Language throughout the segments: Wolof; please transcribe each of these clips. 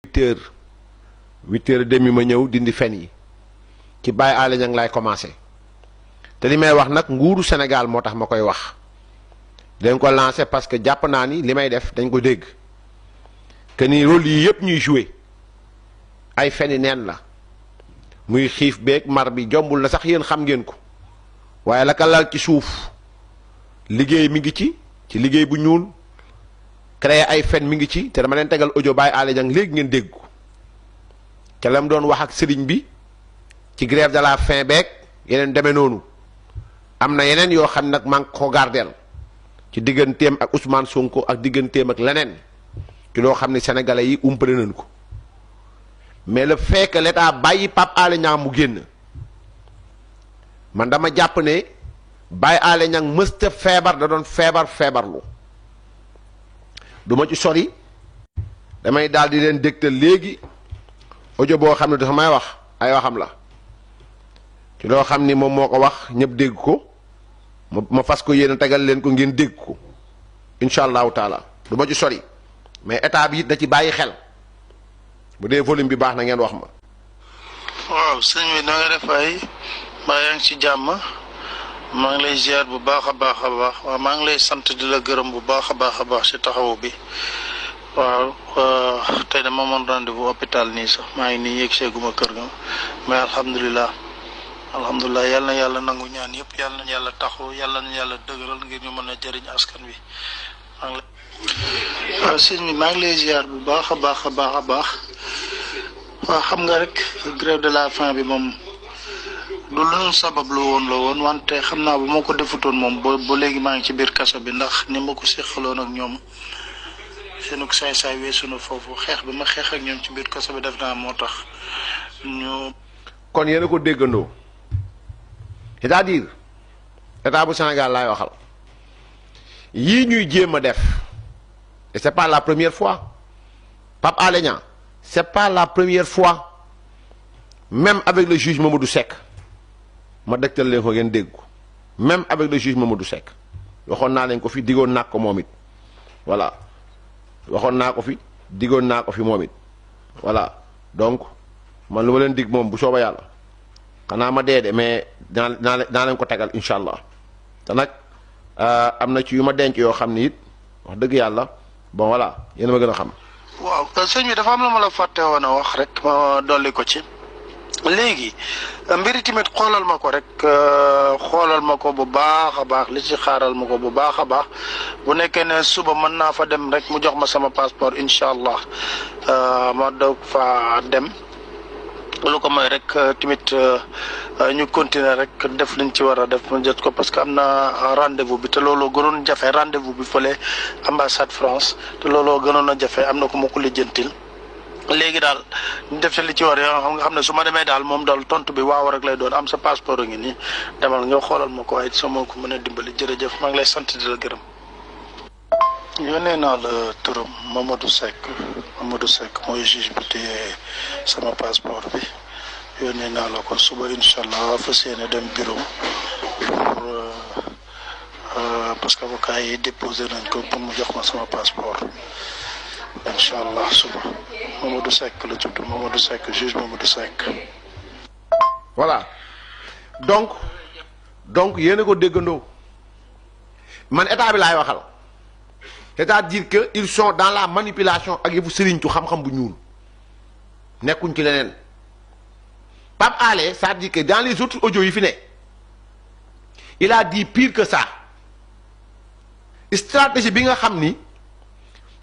8 heures 8 heures et demi ma ñëw dindi fen yi ci Baye Alé Niang laay commencé te li may wax nag nguuru Sénégal moo tax ma koy wax dañ ko lancé parce que jàpp naa ni li may def dañ ko dégg que ni rôle yi yëpp ñuy joué ay feni neen la muy xiif beeg mar bi jombul na sax yéen xam ngeen ko waaye la ka lal ci suuf liggéey mi ngi ci liggéey bu ñuul créé ay fen mi ngi ci te dama leen tegal audio Baye Alé Niang léegi ngeen dégg ko ca lam doon wax ak sëriñ bi ci grève de la faim beeg yeneen demee noonu am na yeneen yoo xam nag maa ngi ko gardeel ci digganteem ak Ousmane Sonko ak digganteem ak leneen ci loo xam ne sénégalais yi umpale nañ ko mais le fait que l'état bàyyi Pape Alé Niang mu génn man dama jàpp ne Baye Alé Niang mësta feebar da doon feebarlu du ma ci sori damay daal di leen dégtal léegi audio boo xam ne dafa may wax ay waxam la ci loo xam ni moom moo ko wax ñëpp dégg ko ma fas ko yéen a tegal leen ko ngeen dégg ko incha allahu taala du ma ci sori mais état bi it da ci bàyyi xel bu dee volume bi baax na ngeen wax ma. waaw sëñ bi na nga def ay mbaa yaa ngi ci jàmm maa ngi lay ziar bu baax a baax a baax waaw maa ngi lay sant di la gërëm bu baax a baax ci taxawu bi waaw tey dama amoon rendez-vous hôpital nii sax maa ngi nii yegg seeguma kër ga mais alhamdulilah yal na yàlla nangu ñaan yëpp yal na yàlla taxaw yàlla na yàlla dëgëral ngir ñu mën a jëriñ askan wi maa ngi lay waaw sëñ bi maa ngi lay ziar bu baax a baax waaw xam nga rek grève de la faim bi moom du lu sabab lu woon wante xam naa bu ma ko defutoon moom ba léegi maa ngi ci biir kaso bi ndax ni ma ko seqaloon ak ñoom seenug saay-saay weesu na foofu xeex bi ma xeex ak ñoom ci biir kaso bi def naa moo tax ñu. kon yéen a ko déggandoo c'est-à-dire état bu Sénégal laay waxal yii ñuy jéem a def et c'est pas la première fois Pape Alé Niang c'est pas la première fois même avec le juge Mamadou Seck ma dëgtal leen ko ngeen dégg ko même avec le juge Mamadou Seck waxoon naa leen ko fi diggoon naa ko moom it voilà waxoon naa ko fi diggoon naa ko fi moom it voilà donc man lu ma leen dig moom bu sooba yàlla xanaa ma dee de mais dinaa leen ko tegal incha allah te nag am na ci yu ma denc yoo xam ni it wax dëgg yàlla bon voilà yéen a ma gën a xam. waaw sëñ bi dafa am la ma la fàtte woon a wax rek ma dolli ko ci léegi mbiri tamit xoolal ma ko rek xoolal ma ko bu baax a baax li ci xaaral ma ko bu baax a baax bu nekkee ne suba mën naa fa dem rek mu jox ma sama passeport incha allah ma doog fa dem lu ko mooy rek tamit ñu continuer rek def liñ ci war a def mu jot ko parce que am na rendez-vous bi te looloo gënoon jafe rendez-vous bi fële ambassade France te looloo gënoon a jafe am na ko ma ko lijjantil léegi daal ñu def ci li ci war yoo nga xam ne su ma demee daal moom daal tontu bi waaw rek lay doon am sa passeport a ngi nii demal nga xoolal ma ko waaye soo ma ko mën a dimbali jërëjëf maa ngi lay sant di la gërëm. yónnee naa la turam Mamadou Seck mooy juge bi téye sama passeport bi yónnee naa la ko suba incha allah fas yéene dem bureau parce que avocat yi déposé nañ ko pour mu jox ma sama passeport incha allah suba Mamadou Seck la tudd Mamadou Seck juge Mamadou Seck. voilà donc yéen a ko déggandoo man état bi laay waxal. c'est-à-dire que ils sont dans la manipulation ak yëfu sëriñtu xam-xam bu ñuul nekkuñ ci leneen Pape Alé c'est-à-dire que dans les autres audios yi fi ne il a dit pire que ça stratégie bi nga xam ni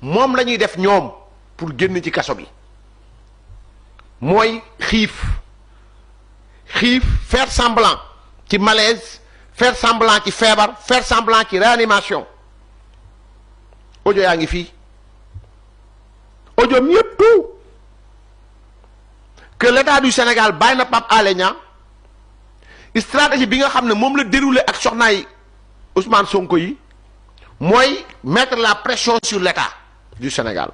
moom la ñuy def ñoom pour génn ci kaso bi mooy xiif faire semblant ci malaise faire semblant ci feebar faire semblant ci réanimation audio yaa ngi fii audio mi yëpp tout que l'état du Sénégal bàyyi na Pape Alé Niang stratégie bi nga xam ne moom la déroulé ak soxnaay Ousmane Sonko yi mooy mettre la pression sur l'état du Sénégal